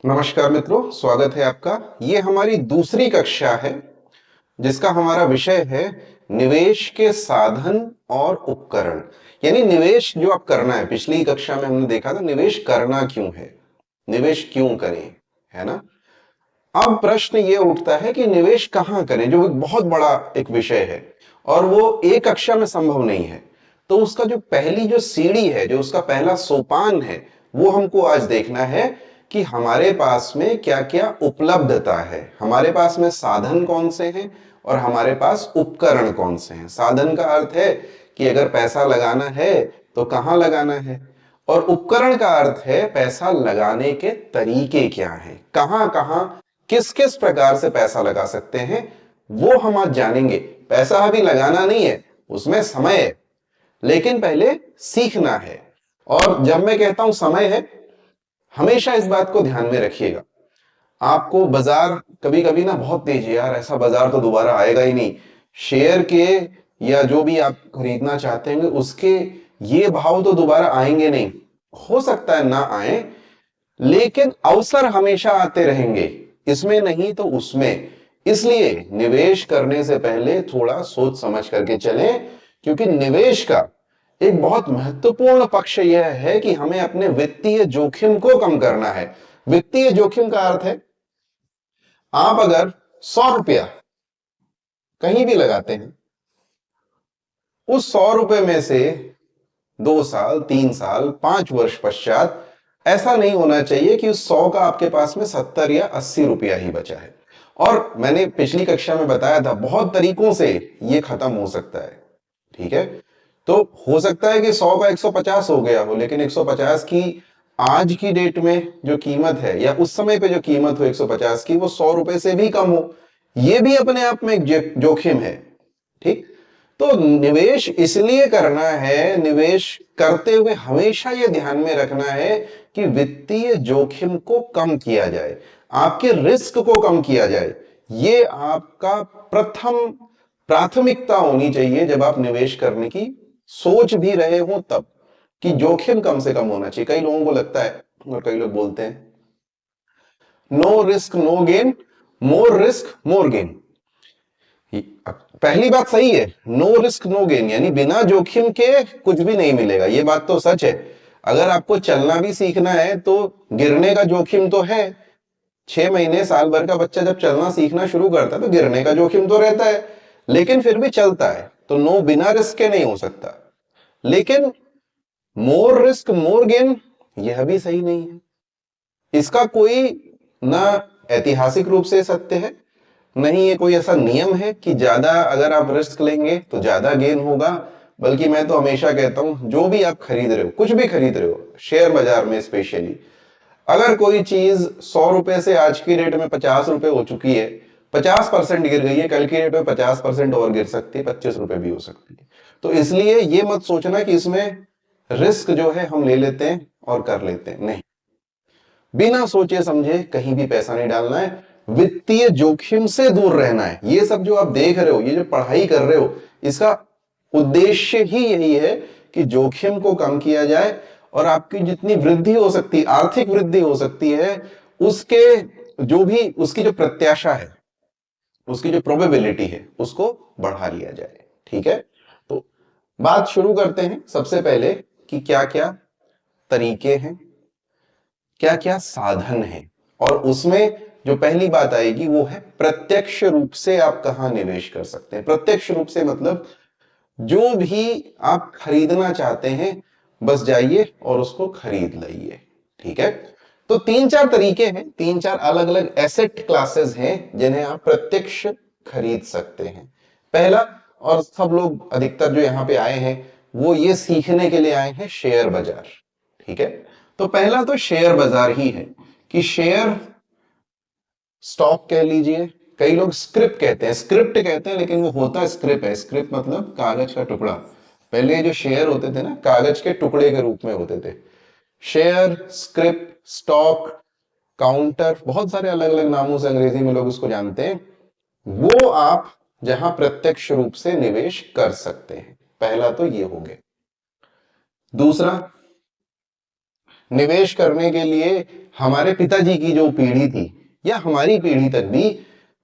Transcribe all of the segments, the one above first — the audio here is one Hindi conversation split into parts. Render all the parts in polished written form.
नमस्कार मित्रों, स्वागत है आपका। ये हमारी दूसरी कक्षा है जिसका हमारा विषय है निवेश के साधन और उपकरण। यानी निवेश जो आप करना है, पिछली कक्षा में हमने देखा था निवेश करना क्यों है, निवेश क्यों करें, है ना। अब प्रश्न ये उठता है कि निवेश कहां करें, जो एक बहुत बड़ा एक विषय है और वो एक कक्षा में संभव नहीं है। तो उसका जो पहली जो सीढ़ी है, जो उसका पहला सोपान है, वो हमको आज देखना है कि हमारे पास में क्या क्या उपलब्धता है, हमारे पास में साधन कौन से हैं और हमारे पास उपकरण कौन से हैं। साधन का अर्थ है कि अगर पैसा लगाना है तो कहां लगाना है, और उपकरण का अर्थ है पैसा लगाने के तरीके क्या हैं, कहां कहां किस किस प्रकार से पैसा लगा सकते हैं, वो हम आज जानेंगे। पैसा अभी लगाना नहीं है, उसमें समय है, लेकिन पहले सीखना है। और जब मैं कहता हूं समय है, हमेशा इस बात को ध्यान में रखिएगा। आपको बाजार कभी कभी ना बहुत तेज है, यार ऐसा बाजार तो दोबारा आएगा ही नहीं, शेयर के या जो भी आप खरीदना चाहते हैं उसके ये भाव तो दोबारा आएंगे नहीं। हो सकता है ना आए, लेकिन अवसर हमेशा आते रहेंगे, इसमें नहीं तो उसमें। इसलिए निवेश करने से पहले थोड़ा सोच समझ करके चलें, क्योंकि निवेश का एक बहुत महत्वपूर्ण पक्ष यह है कि हमें अपने वित्तीय जोखिम को कम करना है। वित्तीय जोखिम का अर्थ है, आप अगर 100 रुपया कहीं भी लगाते हैं, उस 100 रुपए में से 2 साल, 3 साल, 5 वर्ष पश्चात ऐसा नहीं होना चाहिए कि उस 100 का आपके पास में 70 या 80 रुपया ही बचा है। और मैंने पिछली कक्षा में बताया था बहुत तरीकों से ये खत्म हो सकता है, ठीक है। तो हो सकता है कि 100 का 150 हो गया हो, लेकिन 150 की आज की डेट में जो कीमत है या उस समय पे जो कीमत हो 150 की, वो 100 रुपए से भी कम हो। ये भी अपने आप में एक जोखिम है, ठीक। तो निवेश इसलिए करना है, निवेश करते हुए हमेशा यह ध्यान में रखना है कि वित्तीय जोखिम को कम किया जाए, आपके रिस्क को कम किया जाए। ये आपका प्रथम प्राथमिकता होनी चाहिए जब आप निवेश करने की सोच भी रहे हो तब, कि जोखिम कम से कम होना चाहिए। कई लोगों को लगता है और कई लोग बोलते हैं no risk no gain, more risk more gain. पहली बात सही है, नो रिस्क नो गेन, यानी बिना जोखिम के कुछ भी नहीं मिलेगा, ये बात तो सच है। अगर आपको चलना भी सीखना है तो गिरने का जोखिम तो है। 6 महीने साल भर का बच्चा जब चलना सीखना शुरू करता है तो गिरने का जोखिम तो रहता है, लेकिन फिर भी चलता है। तो नो बिना रिस्क के नहीं हो सकता। लेकिन मोर रिस्क मोर गेन, यह भी सही नहीं है। इसका कोई ना ऐतिहासिक रूप से सत्य है, नहीं ये कोई ऐसा नियम है कि ज्यादा अगर आप रिस्क लेंगे तो ज्यादा गेन होगा। बल्कि मैं तो हमेशा कहता हूं, जो भी आप खरीद रहे हो, कुछ भी खरीद रहे हो, शेयर बाजार में स्पेशली, अगर कोई चीज 100 रुपए से आज की डेट में 50 रुपए हो चुकी है, 50% गिर गई है, कल की डेट में 50% और गिर सकती है, 25 रुपए भी हो सकती है। तो इसलिए ये मत सोचना कि इसमें रिस्क जो है हम ले लेते हैं और कर लेते हैं, नहीं। बिना सोचे समझे कहीं भी पैसा नहीं डालना है, वित्तीय जोखिम से दूर रहना है। ये सब जो आप देख रहे हो, ये जो पढ़ाई कर रहे हो, इसका उद्देश्य ही यही है कि जोखिम को कम किया जाए और आपकी जितनी वृद्धि हो सकती है, आर्थिक वृद्धि हो सकती है, उसके जो भी उसकी जो प्रत्याशा है, उसकी जो प्रोबेबिलिटी है, उसको बढ़ा लिया जाए, ठीक है। तो बात शुरू करते हैं सबसे पहले कि क्या क्या तरीके हैं, क्या क्या साधन है। और उसमें जो पहली बात आएगी वो है प्रत्यक्ष रूप से आप कहां निवेश कर सकते हैं। प्रत्यक्ष रूप से मतलब जो भी आप खरीदना चाहते हैं, बस जाइए और उसको खरीद लाइए, ठीक है। तो 3-4 तरीके हैं, 3-4 अलग अलग एसेट क्लासेस हैं जिन्हें आप प्रत्यक्ष खरीद सकते हैं। पहला, और सब लोग अधिकतर जो यहां पे आए हैं वो ये सीखने के लिए आए हैं, शेयर बाजार, ठीक है। तो पहला तो शेयर बाजार ही है कि शेयर, स्टॉक कह लीजिए, कई लोग स्क्रिप्ट कहते हैं, स्क्रिप्ट कहते हैं, लेकिन वो होता स्क्रिप्ट है। स्क्रिप्ट मतलब कागज का टुकड़ा। पहले जो शेयर होते थे ना, कागज के टुकड़े के रूप में होते थे। शेयर, स्क्रिप्ट, स्टॉक, काउंटर, बहुत सारे अलग अलग नामों से अंग्रेजी में लोग उसको जानते हैं। वो आप जहां प्रत्यक्ष रूप से निवेश कर सकते हैं, पहला तो ये हो गया। दूसरा, निवेश करने के लिए हमारे पिताजी की जो पीढ़ी थी या हमारी पीढ़ी तक भी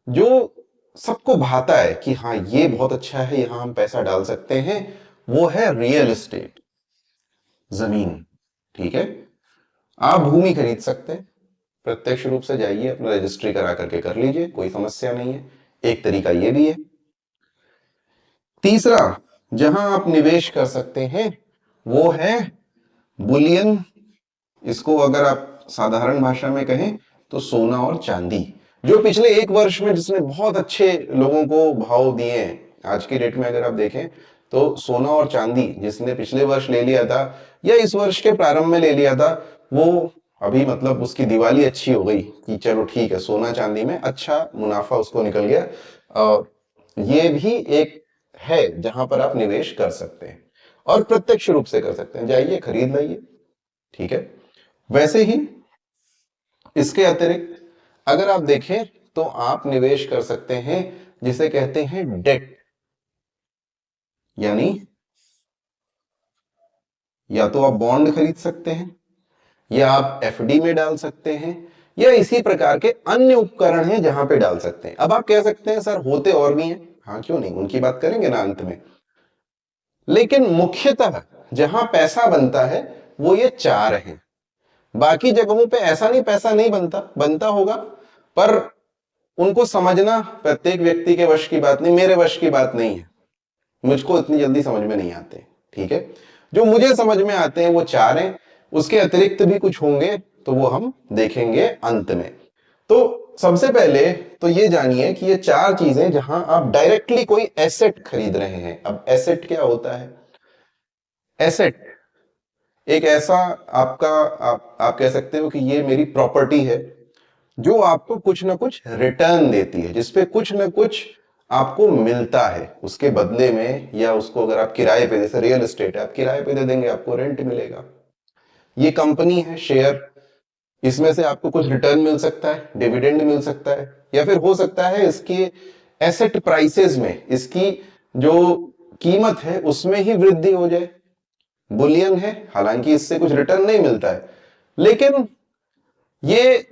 जो सबको भाता है कि हाँ ये बहुत अच्छा है, यहां हम पैसा डाल सकते हैं, वो है रियल एस्टेट, जमीन। ठीक है, आप भूमि खरीद सकते हैं, प्रत्यक्ष रूप से जाइए अपना रजिस्ट्री करा करके कर लीजिए, कोई समस्या नहीं है। एक तरीका ये भी है। तीसरा जहां आप निवेश कर सकते हैं वो है बुलियन, इसको अगर आप साधारण भाषा में कहें तो सोना और चांदी। जो पिछले एक वर्ष में जिसने बहुत अच्छे लोगों को भाव दिए हैं, आज की डेट में अगर आप देखें तो सोना और चांदी जिसने पिछले वर्ष ले लिया था या इस वर्ष के प्रारंभ में ले लिया था, वो अभी मतलब उसकी दिवाली अच्छी हो गई कि चलो ठीक है, सोना चांदी में अच्छा मुनाफा उसको निकल गया। और ये भी एक है जहां पर आप निवेश कर सकते हैं और प्रत्यक्ष रूप से कर सकते हैं, जाइए खरीद लाइए। ठीक है, वैसे ही इसके अतिरिक्त अगर आप देखें तो आप निवेश कर सकते हैं जिसे कहते हैं डेट, यानी या तो आप बॉन्ड खरीद सकते हैं या आप एफडी में डाल सकते हैं या इसी प्रकार के अन्य उपकरण हैं जहां पे डाल सकते हैं। अब आप कह सकते हैं सर होते और भी हैं, हाँ क्यों नहीं, उनकी बात करेंगे ना अंत में। लेकिन मुख्यतः जहां पैसा बनता है वो ये चार हैं। बाकी जगहों पे ऐसा नहीं पैसा नहीं बनता, बनता होगा, पर उनको समझना प्रत्येक व्यक्ति के वश की बात नहीं, मेरे वश की बात नहीं है, मुझको इतनी जल्दी समझ में नहीं आते। ठीक है, जो मुझे समझ में आते हैं वो चार हैं, उसके अतिरिक्त भी कुछ होंगे तो वो हम देखेंगे अंत में। तो सबसे पहले तो ये जानिए कि ये चार चीजें जहां आप डायरेक्टली कोई एसेट खरीद रहे हैं। अब एसेट क्या होता है? एसेट एक ऐसा आपका आप कह सकते हो कि ये मेरी प्रॉपर्टी है जो आपको कुछ ना कुछ रिटर्न देती है, जिसपे कुछ ना कुछ आपको मिलता है उसके बदले में, या उसको अगर आप किराए पे, जैसे रियल एस्टेट है, आप किराए पे दे देंगे आपको रेंट मिलेगा। ये कंपनी है शेयर, इसमें से आपको कुछ रिटर्न मिल सकता है, डिविडेंड मिल सकता है, या फिर हो सकता है इसकी एसेट प्राइसेस में, इसकी जो कीमत है उसमें ही वृद्धि हो जाए। बुलियन है, हालांकि इससे कुछ रिटर्न नहीं मिलता है, लेकिन ये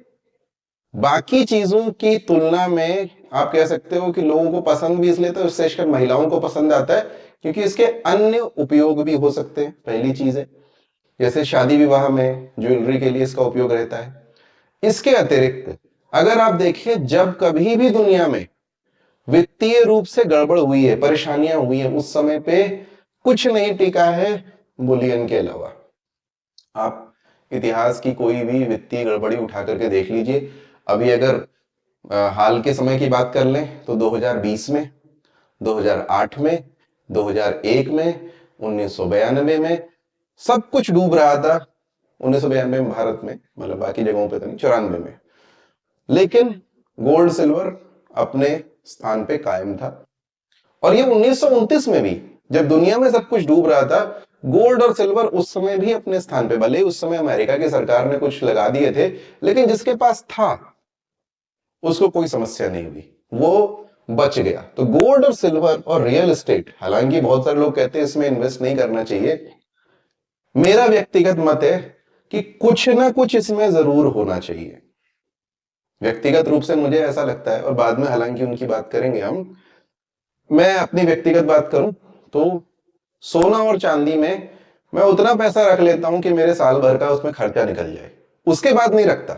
बाकी चीजों की तुलना में आप कह सकते हो कि लोगों को पसंद भी इसलिए, तो विशेषकर महिलाओं को पसंद आता है क्योंकि इसके अन्य उपयोग भी हो सकते हैं। पहली चीज है जैसे शादी विवाह में ज्वेलरी के लिए इसका उपयोग रहता है। इसके अतिरिक्त अगर आप देखें, जब कभी भी दुनिया में वित्तीय रूप से गड़बड़ हुई है, परेशानियां हुई है, उस समय पे कुछ नहीं टिका है बुलियन के अलावा। आप इतिहास की कोई भी वित्तीय गड़बड़ी उठा करके देख लीजिए। अभी अगर हाल के समय की बात कर लें तो 2020 में, 2008 में, 2001 में, 1992 में सब कुछ डूब रहा था। 1992 में भारत में, मतलब बाकी जगहों पे तो नहीं, 94 में, लेकिन गोल्ड सिल्वर अपने स्थान पे कायम था। और ये 1929 में भी जब दुनिया में सब कुछ डूब रहा था, गोल्ड और सिल्वर उस समय भी अपने स्थान पे, भले ही उस समय अमेरिका की सरकार ने कुछ लगा दिए थे, लेकिन जिसके पास था उसको कोई समस्या नहीं हुई, वो बच गया। तो गोल्ड और सिल्वर और रियल एस्टेट, हालांकि बहुत सारे लोग कहते हैं इसमें इन्वेस्ट नहीं करना चाहिए, मेरा व्यक्तिगत मत है कि कुछ ना कुछ इसमें जरूर होना चाहिए। व्यक्तिगत रूप से मुझे ऐसा लगता है, और बाद में हालांकि उनकी बात करेंगे हम। मैं अपनी व्यक्तिगत बात करूं तो सोना और चांदी में मैं उतना पैसा रख लेता हूं कि मेरे साल भर का उसमें खर्चा निकल जाए, उसके बाद नहीं रखता।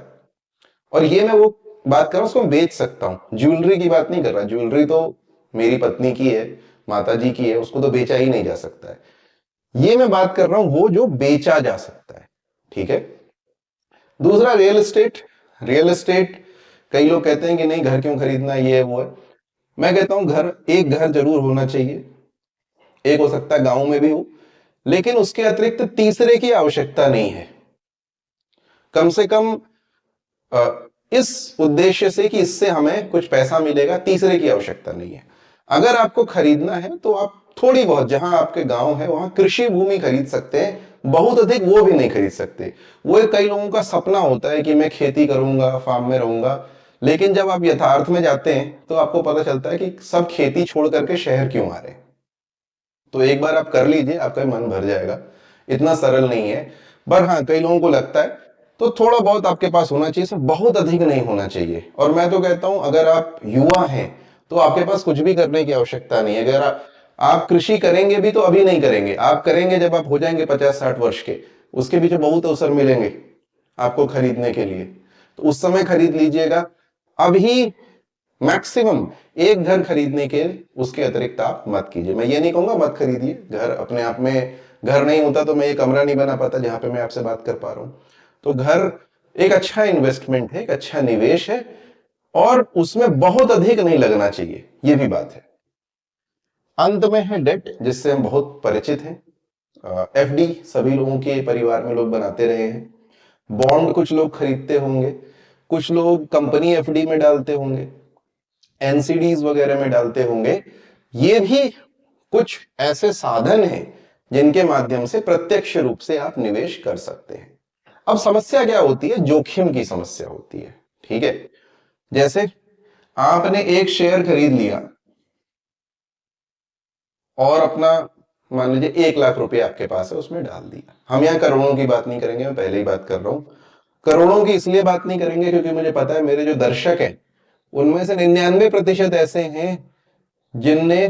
और ये मैं वो बात कर रहा हूं उसको बेच सकता हूं, ज्वेलरी की बात नहीं कर रहा। ज्वेलरी तो मेरी पत्नी की है, माता जी की है, उसको तो बेचा ही नहीं जा सकता है। ये मैं बात कर रहा हूं वो जो बेचा जा सकता है। ठीक है, दूसरा रियल एस्टेट। रियल एस्टेट कई लोग कहते हैं कि नहीं घर क्यों खरीदना, ये है वो है। मैं कहता हूं घर, एक घर जरूर होना चाहिए, एक हो सकता है गांव में भी हो, लेकिन उसके अतिरिक्त तीसरे की आवश्यकता नहीं है। कम से कम इस उद्देश्य से कि इससे हमें कुछ पैसा मिलेगा, तीसरे की आवश्यकता नहीं है। अगर आपको खरीदना है तो आप थोड़ी बहुत, जहां आपके गांव है वहां कृषि भूमि खरीद सकते हैं, बहुत अधिक वो भी नहीं खरीद सकते। वो कई लोगों का सपना होता है कि मैं खेती करूंगा, फार्म में रहूंगा, लेकिन जब आप यथार्थ में जाते हैं तो आपको पता चलता है कि सब खेती छोड़ करके शहर क्यों आ रहे हैं। तो एक बार आप कर लीजिए, आपका मन भर जाएगा। इतना सरल नहीं है। पर हाँ कई लोगों को लगता है, तो थोड़ा बहुत आपके पास होना चाहिए, सब बहुत अधिक नहीं होना चाहिए। और मैं तो कहता हूं अगर आप युवा हैं तो आपके पास कुछ भी करने की आवश्यकता नहीं है। अगर आप कृषि करेंगे भी तो अभी नहीं करेंगे, आप करेंगे जब आप हो जाएंगे 50-60 वर्ष के, उसके पीछे बहुत अवसर मिलेंगे आपको खरीदने के लिए, तो उस समय खरीद लीजिएगा। अभी मैक्सिमम एक घर खरीदने के, उसके अतिरिक्त आप मत कीजिए। मैं ये नहीं कहूंगा मत खरीदिए, घर अपने आप में, घर नहीं होता तो मैं ये कमरा नहीं बना पाता जहां पे मैं आपसे बात कर पा रहा हूं। तो घर एक अच्छा इन्वेस्टमेंट है, एक अच्छा निवेश है, और उसमें बहुत अधिक नहीं लगना चाहिए, ये भी बात है। अंत में है डेट, जिससे हम बहुत परिचित हैं। एफडी सभी लोगों के परिवार में लोग बनाते रहे हैं। बॉन्ड कुछ लोग खरीदते होंगे, कुछ लोग कंपनी एफडी में डालते होंगे, एनसीडीज वगैरह में डालते होंगे। ये भी कुछ ऐसे साधन हैं जिनके माध्यम से प्रत्यक्ष रूप से आप निवेश कर सकते हैं। अब समस्या क्या होती है? जोखिम की समस्या होती है। ठीक है, जैसे आपने एक शेयर खरीद लिया और अपना मान लीजिए 1 लाख रुपए आपके पास है, उसमें डाल दिया। हम यहाँ करोड़ों की बात नहीं करेंगे, मैं पहले ही बात कर रहा हूं। करोड़ों की इसलिए बात नहीं करेंगे क्योंकि मुझे पता है मेरे जो दर्शक हैं उनमें से 99% ऐसे हैं जिनने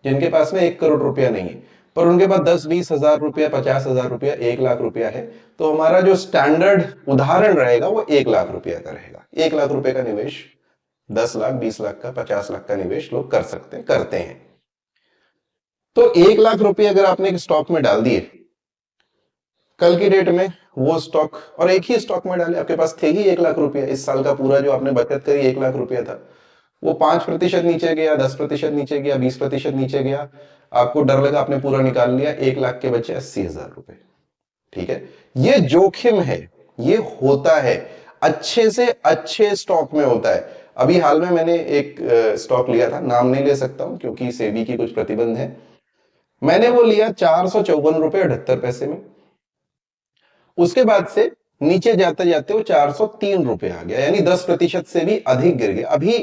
जिनके पास में 1 करोड़ रुपया नहीं है, पर उनके पास 10-20 हजार रुपया, 50 हजार रुपया, 1 लाख रुपया है। तो हमारा जो स्टैंडर्ड उदाहरण रहेगा वो 1 लाख रुपया का रहेगा। 1 लाख रुपए का निवेश 10 लाख, 20 लाख का, 50 लाख का निवेश लोग कर सकते हैं, करते हैं। तो 1 लाख रुपए अगर आपने एक स्टॉक में डाल दिए, कल की डेट में वो स्टॉक, और एक ही स्टॉक में डाले, आपके पास थे ही 1 लाख रुपया, इस साल का पूरा जो आपने बचत करी 1 लाख रुपया था, वो 5% नीचे गया, 10% नीचे गया, 20% नीचे गया, आपको डर लगा, आपने पूरा निकाल लिया, 1 लाख के बचे 80 हजार रुपए। ठीक है, ये जोखिम है, ये होता है, अच्छे से अच्छे स्टॉक में होता है। अभी हाल में मैंने एक स्टॉक लिया था, नाम नहीं ले सकता हूं क्योंकि सेबी की कुछ प्रतिबंध है। मैंने वो लिया 454 रुपए 78 पैसे में। उसके बाद से नीचे जाते जाते वो 403 रुपए आ गया, यानी 10% से भी अधिक गिर गया। अभी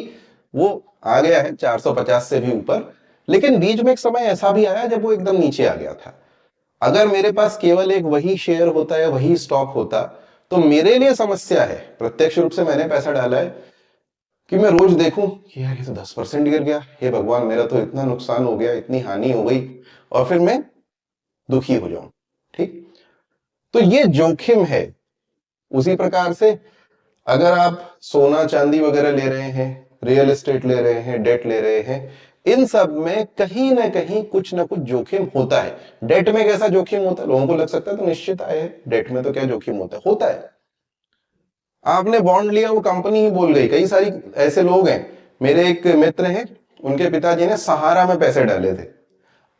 वो आ गया है 450 से भी ऊपर, लेकिन बीच में एक समय ऐसा भी आया जब वो एकदम नीचे आ गया था। अगर मेरे पास केवल एक वही शेयर होता है, वही स्टॉक होता, तो मेरे लिए समस्या है, प्रत्यक्ष रूप से मैंने पैसा डाला है, कि मैं रोज देखूं कि यार ये तो 10% गिर गया, हे भगवान मेरा तो इतना नुकसान हो गया, इतनी हानि हो गई, और फिर मैं दुखी हो जाऊं। ठीक, तो ये जोखिम है। उसी प्रकार से अगर आप सोना चांदी वगैरह ले रहे हैं, रियल एस्टेट ले रहे हैं, डेट ले रहे हैं, इन सब में कहीं ना कहीं कुछ ना कुछ जोखिम होता है। डेट में कैसा जोखिम होता है? लोगों को लग सकता है तो निश्चित आय है, डेट में तो क्या जोखिम होता है? होता है। आपने बॉन्ड लिया, वो कंपनी ही बोल गई। कई सारी ऐसे लोग हैं, मेरे एक मित्र हैं, उनके पिताजी ने सहारा में पैसे डाले थे,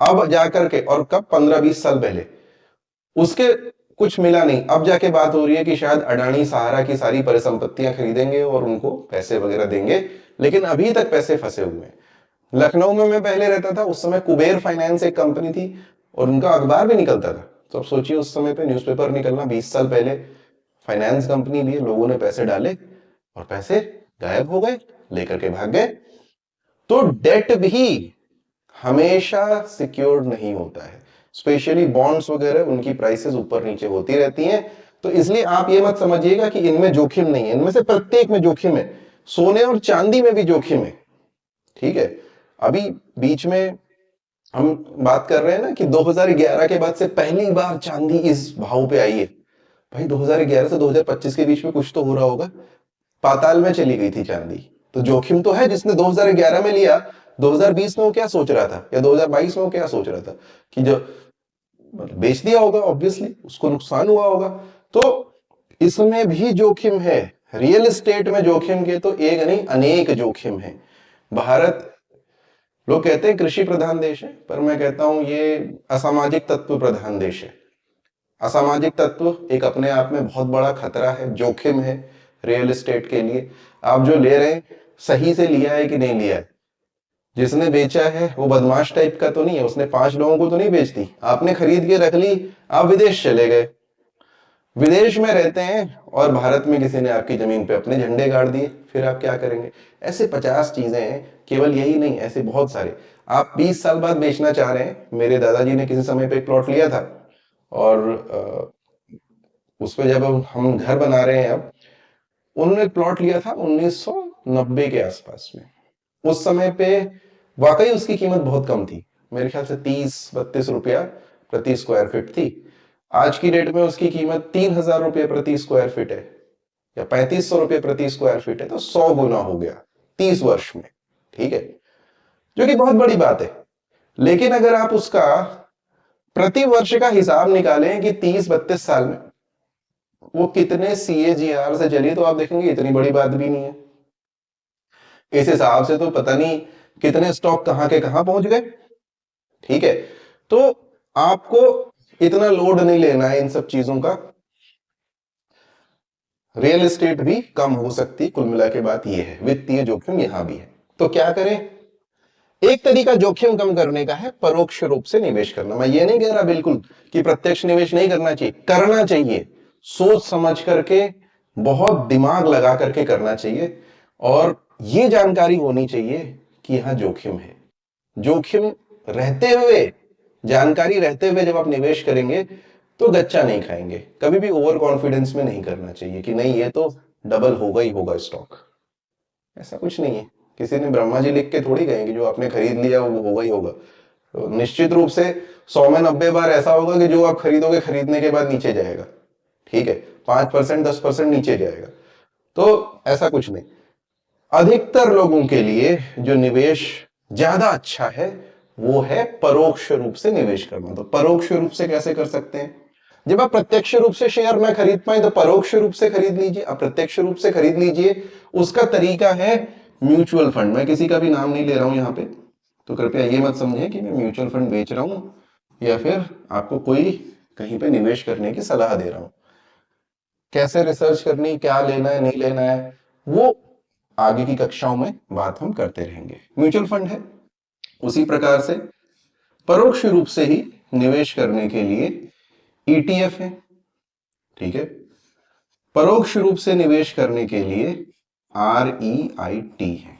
अब जाकर के, और कब, 15-20 साल पहले, उसके कुछ मिला नहीं। अब जाके बात हो रही है कि शायद अडानी सहारा की सारी परिसंपत्तियां खरीदेंगे और उनको पैसे वगैरह देंगे, लेकिन अभी तक पैसे फंसे हुए हैं। लखनऊ में मैं पहले रहता था, उस समय कुबेर फाइनेंस एक कंपनी थी और उनका अखबार भी निकलता था। तो अब सोचिए उस समय पे न्यूज़पेपर निकलना, 20 साल पहले, फाइनेंस कंपनी लिए, लोगों ने पैसे डाले और पैसे गायब हो गए, लेकर के भाग गए। तो डेट भी हमेशा सिक्योर्ड नहीं होता है, स्पेशली बॉन्ड्स वगैरह, उनकी प्राइसेस ऊपर नीचे होती रहती हैं। तो इसलिए आप ये मत समझिएगा कि इनमें जोखिम नहीं है, इनमें से प्रत्येक में जोखिम है। सोने और चांदी में भी जोखिम है। ठीक है, अभी बीच में हम बात कर रहे हैं ना कि 2011 के बाद से पहली बार चांदी इस भाव पे आई है। भाई 2011 से 2025 के बीच में कुछ तो हो रहा होगा, पाताल में चली गई थी चांदी। तो जोखिम तो है। जिसने 2011 में लिया, 2020 में वो क्या सोच रहा था, या 2022 में वो क्या सोच रहा था कि जो बेच दिया होगा, ऑब्वियसली उसको नुकसान हुआ होगा। तो इसमें भी जोखिम है। रियल एस्टेट में जोखिम के तो एक नहीं अनेक जोखिम है। भारत, लोग कहते हैं कृषि प्रधान देश है, पर मैं कहता हूं ये असामाजिक तत्व प्रधान देश है। असामाजिक तत्व एक अपने आप में बहुत बड़ा खतरा है, जोखिम है रियल एस्टेट के लिए। आप जो ले रहे हैं, सही से लिया है कि नहीं लिया है? जिसने बेचा है वो बदमाश टाइप का तो नहीं है, उसने 5 लोगों को तो नहीं बेच दी। आपने खरीद के रख ली, आप विदेश चले गए, विदेश में रहते हैं, और भारत में किसी ने आपकी जमीन पे अपने झंडे गाड़ दिए, फिर आप क्या करेंगे? ऐसे 50 चीजें हैं, केवल यही नहीं, ऐसे बहुत सारे। आप 20 साल बाद बेचना चाह रहे हैं। मेरे दादाजी ने किसी समय पे एक प्लॉट लिया था, और उस पे जब हम घर बना रहे हैं अब, उन्होंने प्लॉट लिया था 1990 के आसपास में। उस समय पे वाकई उसकी कीमत बहुत कम थी, मेरे ख्याल से 30-32 रुपया प्रति स्क्वायर फीट थी। आज की डेट में उसकी कीमत 3000 रुपये प्रति स्क्वायर फीट है, या 3500 रुपये प्रति स्क्वायर फीट है। तो 100 गुना हो गया 30 वर्ष में, ठीक है, जो कि बहुत बड़ी बात है। लेकिन अगर आप उसका प्रति वर्ष का हिसाब निकालें कि 30-32 साल में वो कितने CAGR से चली, तो आप देखेंगे इतनी बड़ी बात भी नहीं है। इस हिसाब से तो पता नहीं कितने स्टॉक कहां के कहां पहुंच गए, ठीक है। तो आपको इतना लोड नहीं लेना है इन सब चीजों का। रियल एस्टेट भी कम हो सकती, कुल मिला के बात यह है, वित्तीय जोखिम यहां भी है। तो क्या करें? एक तरीका जोखिम कम करने का है परोक्ष रूप से निवेश करना। मैं ये नहीं कह रहा बिल्कुल कि प्रत्यक्ष निवेश नहीं करना चाहिए, करना चाहिए, सोच समझ करके, बहुत दिमाग लगा करके करना चाहिए। और ये जानकारी होनी चाहिए कि यहां जोखिम है। जोखिम रहते हुए, जानकारी रहते हुए जब आप निवेश करेंगे तो गच्चा नहीं खाएंगे। कभी भी ओवर कॉन्फिडेंस में नहीं करना चाहिए कि नहीं ये तो डबल होगा ही होगा स्टॉक। ऐसा कुछ नहीं है। किसी ने ब्रह्मा जी लिख के थोड़ी गए कि जो आपने खरीद लिया वो होगा ही होगा। तो निश्चित रूप से 100 में 90 बार ऐसा होगा कि जो आप खरीदोगे खरीदने के बाद नीचे जाएगा, ठीक है, 5% 10% नीचे जाएगा। तो ऐसा कुछ नहीं। अधिकतर लोगों के लिए जो निवेश ज्यादा अच्छा है वो है परोक्ष रूप से निवेश करना। तो परोक्ष रूप से कैसे कर सकते हैं? जब आप प्रत्यक्ष रूप से शेयर ना खरीद पाए तो परोक्ष रूप से खरीद लीजिए, अप्रत्यक्ष रूप से खरीद लीजिए। उसका तरीका है म्यूचुअल फंड। मैं किसी का भी नाम नहीं ले रहा हूं यहां पे, तो कृपया ये मत समझें कि मैं म्यूचुअल फंड बेच रहा हूं या फिर आपको कोई कहीं पे निवेश करने की सलाह दे रहा हूं। कैसे रिसर्च करनी, क्या लेना है नहीं लेना है, वो आगे की कक्षाओं में बात हम करते रहेंगे। म्यूचुअल फंड है, उसी प्रकार से परोक्ष रूप से ही निवेश करने के लिए ETF है, ठीक है। परोक्ष रूप से निवेश करने के लिए REIT है।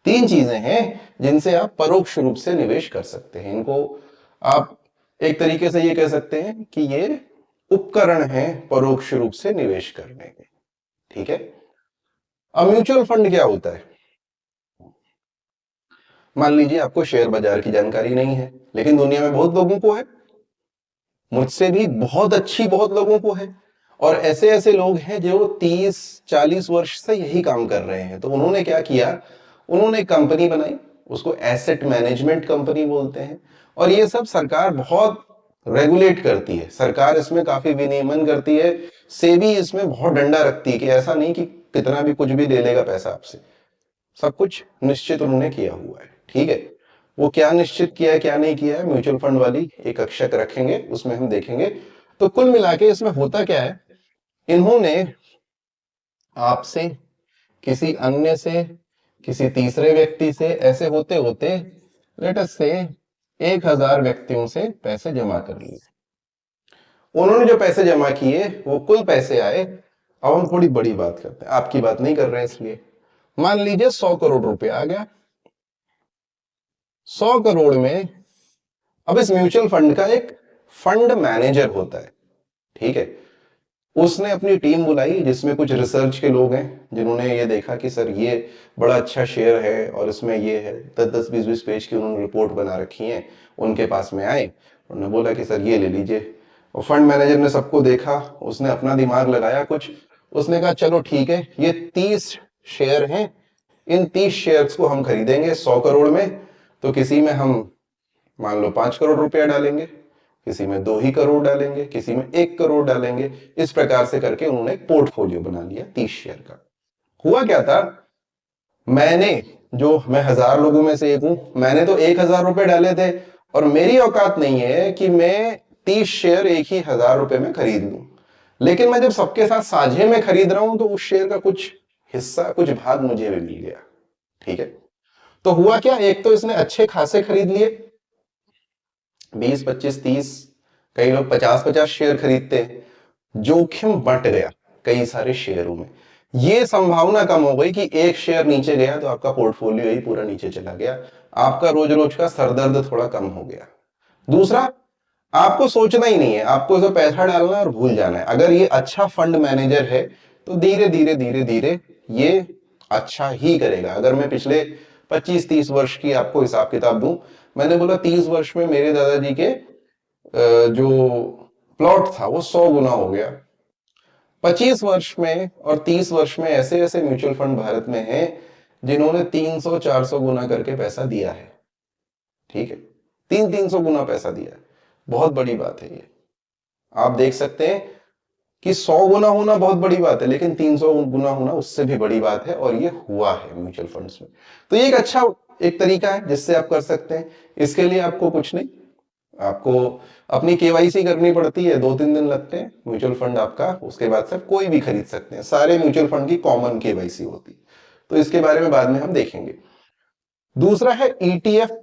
3 चीजें हैं जिनसे आप परोक्ष रूप से निवेश कर सकते हैं। इनको आप एक तरीके से ये कह सकते हैं कि ये उपकरण है परोक्ष रूप से निवेश करने के, ठीक है। अब म्यूचुअल फंड क्या होता है? मान लीजिए आपको शेयर बाजार की जानकारी नहीं है, लेकिन दुनिया में बहुत लोगों को है, मुझसे भी बहुत अच्छी बहुत लोगों को है। और ऐसे ऐसे लोग हैं जो 30-40 वर्ष से यही काम कर रहे हैं। तो उन्होंने क्या किया, उन्होंने एक कंपनी बनाई, उसको एसेट मैनेजमेंट कंपनी बोलते हैं। और ये सब सरकार बहुत रेगुलेट करती है, सरकार इसमें काफी विनियमन करती है। सेबी इसमें बहुत डंडा रखती है कि ऐसा नहीं कि कितना भी कुछ भी ले लेगा पैसा आपसे। सब कुछ निश्चित उन्होंने किया हुआ है, ठीक है। वो क्या निश्चित किया है क्या नहीं किया है, म्यूचुअल फंड वाली एक कक्षा रखेंगे, उसमें हम देखेंगे। तो कुल मिला के इसमें होता क्या है, इन्होंने आपसे, किसी अन्य से, किसी तीसरे व्यक्ति से, ऐसे होते होते लेट अस से 1000 व्यक्तियों से पैसे जमा कर लिए। उन्होंने जो पैसे जमा किए वो कुल पैसे आए। अब हम थोड़ी बड़ी बात करते हैं, आपकी बात नहीं कर रहे हैं इसलिए। मान लीजिए 100 करोड़ रुपया आ गया। 100 करोड़ में अब इस म्यूचुअल फंड का एक फंड मैनेजर होता है, ठीक है। उसने अपनी टीम बुलाई जिसमें कुछ रिसर्च के लोग हैं, जिन्होंने ये देखा कि सर ये बड़ा अच्छा शेयर है और इसमें ये है, 10-10 20-20 पेज की उन्होंने रिपोर्ट बना रखी है। उनके पास में आए, उन्होंने बोला कि सर ये ले लीजिए। और फंड मैनेजर ने सबको देखा, उसने अपना दिमाग लगाया कुछ, उसने कहा चलो ठीक है, ये 30 शेयर हैं, इन 30 शेयर्स को हम खरीदेंगे 100 करोड़ में। तो किसी में हम मान लो 5 करोड़ रुपया डालेंगे, किसी में 2 ही करोड़ डालेंगे, किसी में 1 करोड़ डालेंगे। इस प्रकार से करके उन्होंने एक पोर्टफोलियो बना लिया 30 शेयर का। हुआ क्या था, मैं 1000 लोगों में से एक हूं, मैंने तो 1000 रुपए डाले थे और मेरी औकात नहीं है कि मैं 30 शेयर एक ही 1000 रुपए में खरीद लूं। लेकिन मैं जब सबके साथ साझे में खरीद रहा हूं तो उस शेयर का कुछ हिस्सा, कुछ भाग मुझे भी मिल गया, ठीक है। तो हुआ क्या, एक तो इसने अच्छे खासे खरीद लिए, 20, 25, 30, कई लोग 50-50 शेयर खरीदते हैं। जोखिम बंट गया कई सारे शेयरों में। ये संभावना कम हो गई कि एक शेयर नीचे गया तो आपका पोर्टफोलियो ही पूरा नीचे चला गया, आपका रोज रोज का सरदर्द थोड़ा कम हो गया। दूसरा, आपको सोचना ही नहीं है, आपको इसे पैसा डालना है और भूल जाना है। अगर ये अच्छा फंड मैनेजर है तो धीरे धीरे धीरे धीरे ये अच्छा ही करेगा। अगर मैं पिछले 25-30 वर्ष की आपको हिसाब किताब दूं, मैंने बोला 30 वर्ष में मेरे दादाजी के जो प्लॉट था वो 100 गुना हो गया। 25 वर्ष में और 30 वर्ष में ऐसे ऐसे म्यूचुअल फंड भारत में हैं जिन्होंने 300-400 गुना करके पैसा दिया है। ठीक है, 300 गुना पैसा दिया है, बहुत बड़ी बात है ये। आप देख सकते हैं कि 100 गुना होना बहुत बड़ी बात है, लेकिन 300 गुना होना उससे भी बड़ी बात है, और ये हुआ है म्यूचुअल फंड्स में। तो ये एक अच्छा एक तरीका है जिससे आप कर सकते हैं। इसके लिए आपको कुछ नहीं, आपको अपनी केवाईसी करनी पड़ती है, 2-3 दिन लगते हैं, म्यूचुअल फंड आपका उसके बाद से कोई भी खरीद सकते हैं। सारे म्यूचुअल फंड की कॉमन केवाईसी होती है, तो इसके बारे में बाद में हम देखेंगे। दूसरा है ईटीएफ,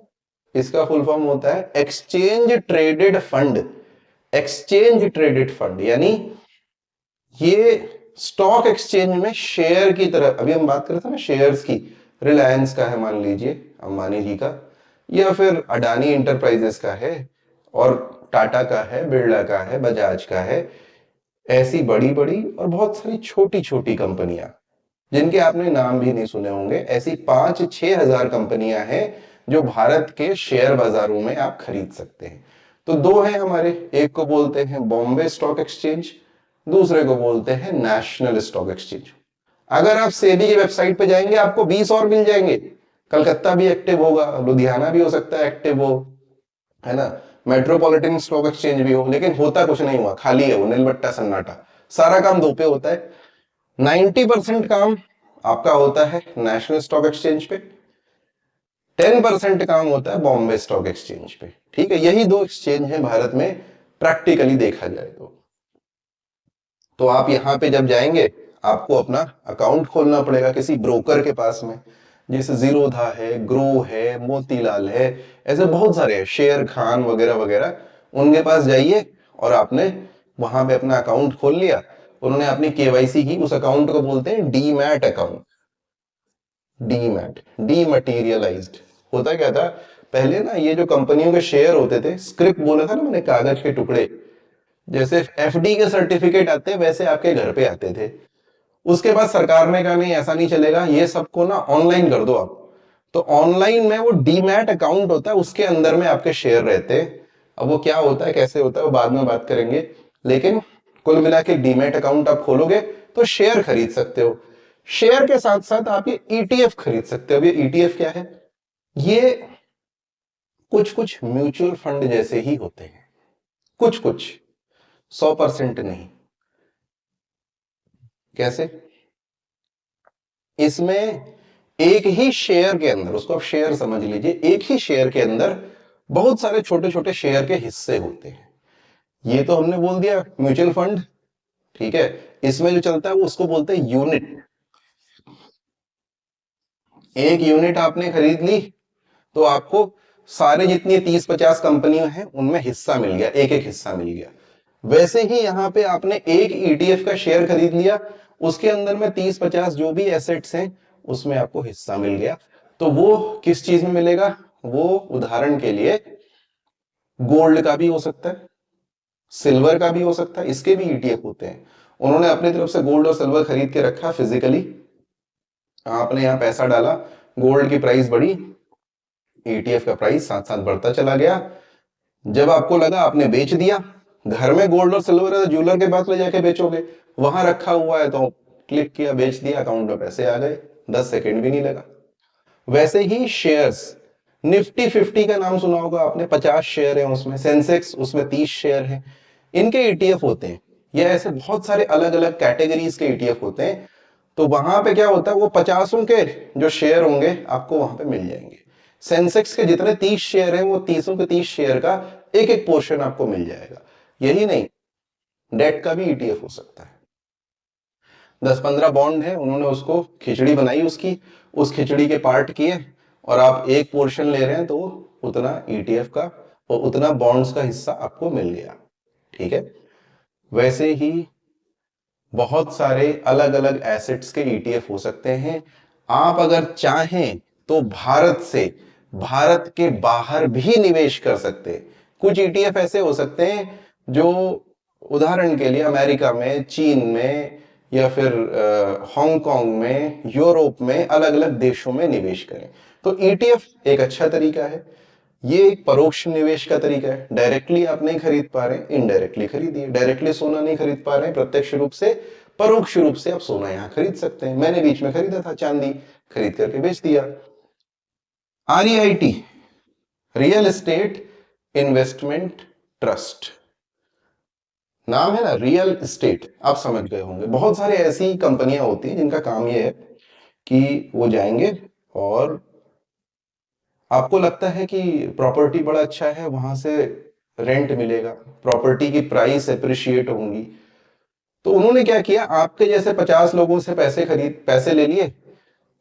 इसका फुल फॉर्म होता है exchange traded fund. Exchange traded fund यानी ये स्टॉक एक्सचेंज में शेयर की तरह, अभी हम बात कर रहे थे ना शेयर्स की, रिलायंस का है मान लीजिए, अंबानी जी का, या फिर अडानी इंटरप्राइजेस का है, और टाटा का है, बिरला का है, बजाज का है। ऐसी बड़ी बड़ी और बहुत सारी छोटी छोटी कंपनियां जिनके आपने नाम भी नहीं सुने होंगे, ऐसी 5-6 हजार कंपनियां हैं जो भारत के शेयर बाजारों में आप खरीद सकते हैं। तो दो हैं हमारे, एक को बोलते हैं बॉम्बे स्टॉक एक्सचेंज, दूसरे को बोलते हैं नेशनल स्टॉक एक्सचेंज। अगर आप सेबी की वेबसाइट पे जाएंगे आपको 20 और मिल जाएंगे। कलकत्ता भी एक्टिव होगा, लुधियाना भी हो सकता है एक्टिव हो, है ना, मेट्रोपॉलिटन स्टॉक एक्सचेंज भी हो, लेकिन होता कुछ नहीं हुआ, खाली है वो, नीलबट्टा सन्नाटा। सारा काम दो पे होता है। 90% काम आपका होता है नेशनल स्टॉक एक्सचेंज पे, 10% काम होता है बॉम्बे स्टॉक एक्सचेंज पे। ठीक है, यही दो एक्सचेंज है भारत में प्रैक्टिकली देखा जाए तो आप यहां पे जब जाएंगे आपको अपना अकाउंट खोलना पड़ेगा किसी ब्रोकर के पास में, जैसे जीरोधा है, ग्रो है, मोतीलाल है, ऐसे बहुत सारे हैं, शेर खान वगैरह वगैरह। उनके पास जाइए और आपने वहां पे अपना अकाउंट खोल लिया, उन्होंने अपनी केवाईसी की, उस अकाउंट को बोलते हैं डीमैट अकाउंट। Demat, dematerialised. होता क्या था पहले ना, ये जो कंपनियों के शेयर होते थे, स्क्रिप्ट बोला था ना मैंने, कागज के टुकड़े, जैसे एफडी के सर्टिफिकेट आते वैसे आपके घर पे आते थे। उसके बाद सरकार ने कहा नहीं ऐसा नहीं चलेगा, ये सबको ना ऑनलाइन कर दो आप। तो ऑनलाइन में वो डीमैट अकाउंट होता है, उसके अंदर में आपके शेयर रहते हैं। अब वो क्या होता है कैसे होता है वो बाद में बात करेंगे, लेकिन कुल मिला के डीमैट अकाउंट आप खोलोगे तो शेयर खरीद सकते हो। शेयर के साथ साथ आप ये ईटीएफ खरीद सकते हो। अब ये ईटीएफ क्या है, ये कुछ कुछ म्यूचुअल फंड जैसे ही होते हैं, कुछ कुछ, 100% नहीं। कैसे, इसमें एक ही शेयर के अंदर, उसको आप शेयर समझ लीजिए, एक ही शेयर के अंदर बहुत सारे छोटे छोटे शेयर के हिस्से होते हैं। ये तो हमने बोल दिया म्यूचुअल फंड। ठीक है, इसमें जो चलता है वो उसको बोलते हैं यूनिट। एक यूनिट आपने खरीद ली तो आपको सारे जितनी 30-50 कंपनियां हैं उनमें हिस्सा मिल गया, एक एक हिस्सा मिल गया। वैसे ही यहां पे आपने एक ईटीएफ का शेयर खरीद लिया, उसके अंदर में 30-50 जो भी एसेट्स हैं उसमें आपको हिस्सा मिल गया। तो वो किस चीज में मिलेगा, वो उदाहरण के लिए गोल्ड का भी हो सकता है, सिल्वर का भी हो सकता है, इसके भी ईटीएफ होते हैं। उन्होंने अपनी तरफ से गोल्ड और सिल्वर खरीद के रखा फिजिकली, आपने यहां पैसा डाला, गोल्ड की प्राइस बढ़ी, ईटीएफ का प्राइस साथ साथ बढ़ता चला गया। जब आपको लगा आपने बेच दिया, घर में गोल्ड और सिल्वर है तो ज्वेलर के पास ले जाके बेचोगे, वहां रखा हुआ है तो क्लिक किया बेच दिया, अकाउंट में पैसे आ गए, 10 सेकंड भी नहीं लगा। वैसे ही शेयर्स, निफ्टी 50 का नाम सुना होगा आपने, 50 शेयर है उसमें, सेंसेक्स उसमें 30 शेयर है, इनके ईटीएफ होते हैं। ये ऐसे बहुत सारे अलग अलग कैटेगरीज के ईटीएफ होते हैं। तो वहां पे क्या होता है, वो 50 के जो शेयर होंगे आपको वहां पे मिल जाएंगे। सेंसेक्स के जितने 30 शेयर हैं वो 30 के 30 शेयर का एक एक पोर्शन आपको मिल जाएगा। यही नहीं, डेट का भी ईटीएफ हो सकता है। 10-15 बॉन्ड है, उन्होंने उसको खिचड़ी बनाई उसकी, उस खिचड़ी के पार्ट किए, और आप एक पोर्शन ले रहे हैं तो उतना ईटीएफ का और उतना बॉन्ड्स का हिस्सा आपको मिल गया। ठीक है, वैसे ही बहुत सारे अलग अलग एसेट्स के ईटीएफ हो सकते हैं। आप अगर चाहें तो भारत से, भारत के बाहर भी निवेश कर सकते हैं। कुछ ईटीएफ ऐसे हो सकते हैं जो उदाहरण के लिए अमेरिका में, चीन में, या फिर हांगकांग में, यूरोप में, अलग अलग देशों में निवेश करें। तो ईटीएफ एक अच्छा तरीका है। ये एक परोक्ष निवेश का तरीका है। डायरेक्टली आप नहीं खरीद पा रहे, इनडायरेक्टली खरीदिए। डायरेक्टली सोना नहीं खरीद पा रहे, प्रत्यक्ष रूप से, परोक्ष रूप से आप सोना यहां खरीद सकते हैं। मैंने बीच में खरीदा था चांदी, खरीद करके बेच दिया। REIT, real estate investment trust, नाम है ना रियल एस्टेट, आप समझ गए होंगे। बहुत सारे ऐसी कंपनियां होती हैं जिनका काम ये है कि वो जाएंगे और आपको लगता है कि प्रॉपर्टी बड़ा अच्छा है, वहां से रेंट मिलेगा, प्रॉपर्टी की प्राइस एप्रिशिएट होंगी, तो उन्होंने क्या किया, आपके जैसे 50 लोगों से पैसे ले लिए,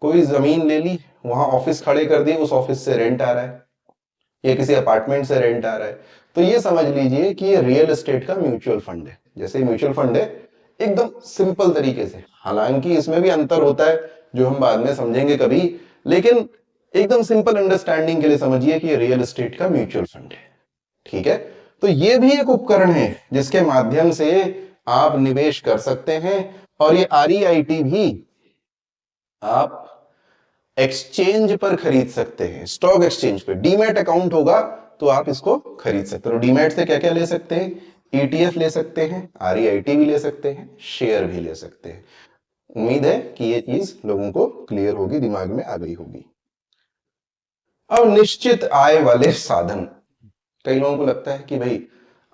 कोई जमीन ले ली, वहां ऑफिस खड़े कर दिए, उस ऑफिस से रेंट आ रहा है या किसी अपार्टमेंट से रेंट आ रहा है। तो ये समझ लीजिए कि ये रियल एस्टेट का म्यूचुअल फंड है। जैसे म्यूचुअल फंड है, एकदम सिंपल तरीके से, हालांकि इसमें भी अंतर होता है जो हम बाद में समझेंगे कभी, लेकिन एकदम सिंपल अंडरस्टैंडिंग के लिए समझिए कि ये रियल एस्टेट का म्यूचुअल फंड है। ठीक है, तो ये भी एक उपकरण है जिसके माध्यम से आप निवेश कर सकते हैं। और ये आरईआईटी भी आप एक्सचेंज पर खरीद सकते हैं, स्टॉक एक्सचेंज पे। डीमैट अकाउंट होगा तो आप इसको खरीद सकते हो। डीमैट से क्या क्या ले सकते हैं, ईटीएफ ले सकते हैं, आरईआईटी भी ले सकते हैं, शेयर भी ले सकते हैं। उम्मीद है कि ये चीज लोगों को क्लियर होगी, दिमाग में आ गई होगी। अब निश्चित आय वाले साधन, कई लोगों को लगता है कि भाई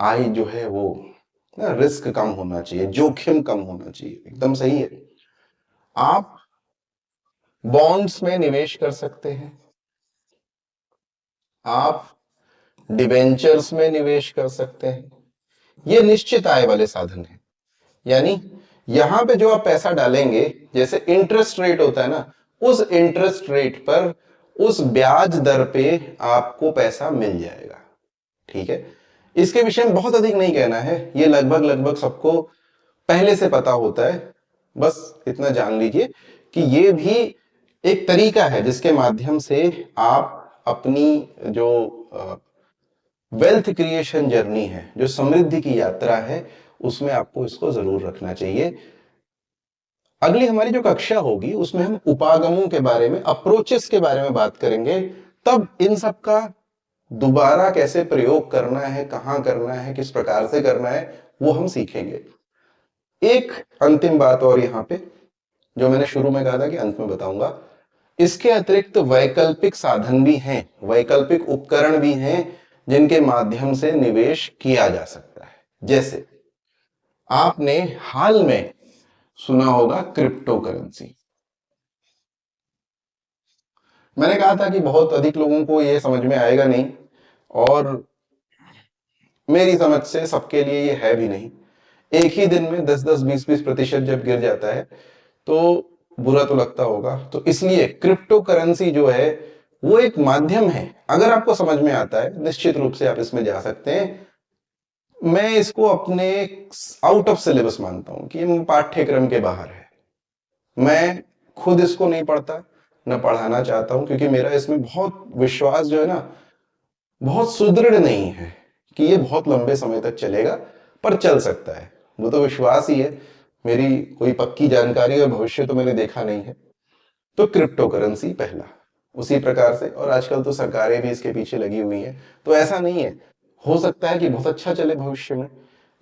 आय जो है वो ना, रिस्क कम होना चाहिए, जोखिम कम होना चाहिए। एकदम सही है। आप बॉन्ड्स में निवेश कर सकते हैं, आप डिबेंचर्स में निवेश कर सकते हैं। ये निश्चित आय वाले साधन है। यानी यहां पे जो आप पैसा डालेंगे, जैसे इंटरेस्ट रेट होता है ना, उस इंटरेस्ट रेट पर, उस ब्याज दर पे आपको पैसा मिल जाएगा। ठीक है, इसके विषय में बहुत अधिक नहीं कहना है, ये लगभग लगभग सबको पहले से पता होता है। बस इतना जान लीजिए कि ये भी एक तरीका है जिसके माध्यम से आप अपनी जो वेल्थ क्रिएशन जर्नी है, जो समृद्धि की यात्रा है, उसमें आपको इसको जरूर रखना चाहिए। अगली हमारी जो कक्षा होगी उसमें हम उपागमों के बारे में, अप्रोचेस के बारे में बात करेंगे। तब इन सब का दोबारा कैसे प्रयोग करना है, कहां करना है, किस प्रकार से करना है, वो हम सीखेंगे। एक अंतिम बात और यहां पे, जो मैंने शुरू में कहा था कि अंत में बताऊंगा, इसके अतिरिक्त वैकल्पिक साधन भी हैं, वैकल्पिक उपकरण भी हैं जिनके माध्यम से निवेश किया जा सकता है। जैसे आपने हाल में सुना होगा क्रिप्टो करेंसी। मैंने कहा था कि बहुत अधिक लोगों को यह समझ में आएगा नहीं, और मेरी समझ से सबके लिए ये है भी नहीं। एक ही दिन में 10-10, 20-20% जब गिर जाता है तो बुरा तो लगता होगा। तो इसलिए क्रिप्टो करेंसी जो है वो एक माध्यम है, अगर आपको समझ में आता है निश्चित रूप से आप इसमें जा सकते हैं। मैं इसको अपने आउट ऑफ सिलेबस मानता हूं कि ये पाठ्यक्रम के बाहर है। मैं खुद इसको नहीं पढ़ता, न पढ़ाना चाहता हूं, क्योंकि मेरा इसमें बहुत विश्वास जो है ना, बहुत सुदृढ़ नहीं है कि ये बहुत लंबे समय तक चलेगा, पर चल सकता है, वो तो विश्वास ही है। मेरी कोई पक्की जानकारी और भविष्य तो मैंने देखा नहीं है। तो क्रिप्टो करेंसी पहला, उसी प्रकार से, और आजकल तो सरकारें भी इसके पीछे लगी हुई हैं, तो ऐसा नहीं है, हो सकता है कि बहुत अच्छा चले भविष्य में,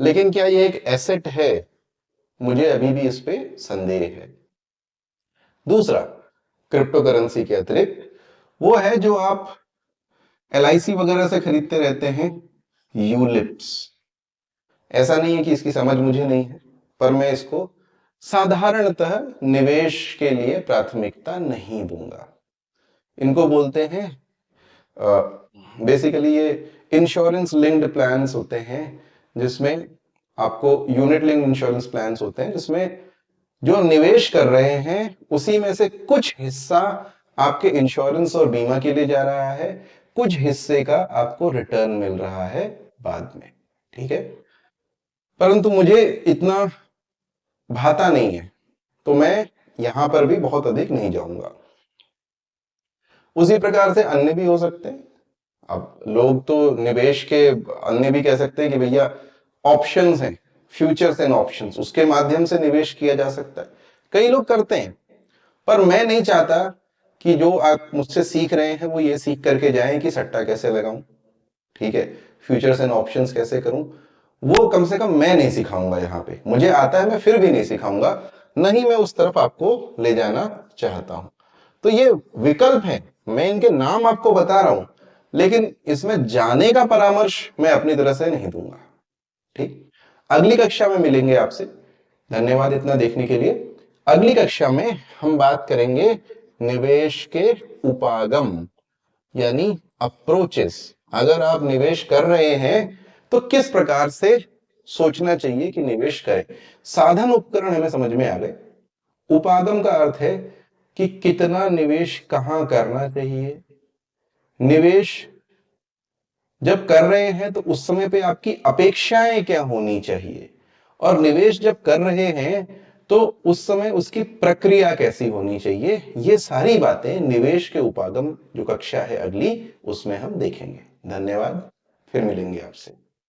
लेकिन क्या ये एक एसेट है, मुझे अभी भी इस पे संदेह है। दूसरा, क्रिप्टो करेंसी के अतिरिक्त वो है जो आप एलआईसी वगैरह से खरीदते रहते हैं, यूलिप्स। ऐसा नहीं है कि इसकी समझ मुझे नहीं है, पर मैं इसको साधारणतः निवेश के लिए प्राथमिकता नहीं दूंगा। इनको बोलते हैं बेसिकली, ये इंश्योरेंस लिंक्ड प्लान्स होते हैं, जिसमें आपको यूनिट लिंक्ड इंश्योरेंस प्लान्स होते हैं, जिसमें जो निवेश कर रहे हैं उसी में से कुछ हिस्सा आपके इंश्योरेंस और बीमा के लिए जा रहा है, कुछ हिस्से का आपको रिटर्न मिल रहा है बाद में। ठीक है, परंतु मुझे इतना भाता नहीं है, तो मैं यहां पर भी बहुत अधिक नहीं जाऊंगा। उसी प्रकार से अन्य भी हो सकते हैं, अब लोग तो निवेश के अन्य भी कह सकते हैं कि भैया ऑप्शंस हैं, फ्यूचर्स एंड ऑप्शंस, उसके माध्यम से निवेश किया जा सकता है, कई लोग करते हैं। पर मैं नहीं चाहता कि जो आप मुझसे सीख रहे हैं वो ये सीख करके जाएं कि सट्टा कैसे लगाऊं, ठीक है, फ्यूचर्स एंड ऑप्शंस कैसे करूं, वो कम से कम मैं नहीं सिखाऊंगा। यहाँ पे मुझे आता है, मैं फिर भी नहीं सिखाऊंगा, नहीं मैं उस तरफ आपको ले जाना चाहता हूं। तो ये विकल्प है, मैं इनके नाम आपको बता रहा हूं, लेकिन इसमें जाने का परामर्श मैं अपनी तरह से नहीं दूंगा। ठीक, अगली कक्षा में मिलेंगे आपसे। धन्यवाद इतना देखने के लिए। अगली कक्षा में हम बात करेंगे निवेश के उपागम, यानी अप्रोचेस। अगर आप निवेश कर रहे हैं तो किस प्रकार से सोचना चाहिए कि निवेश करें। साधन उपकरण हमें समझ में आ गए। उपागम का अर्थ है कि कितना निवेश कहां करना चाहिए। निवेश जब कर रहे हैं तो उस समय पे आपकी अपेक्षाएं क्या होनी चाहिए, और निवेश जब कर रहे हैं तो उस समय उसकी प्रक्रिया कैसी होनी चाहिए। ये सारी बातें निवेश के उपागम जो कक्षा है अगली, उसमें हम देखेंगे। धन्यवाद, फिर मिलेंगे आपसे।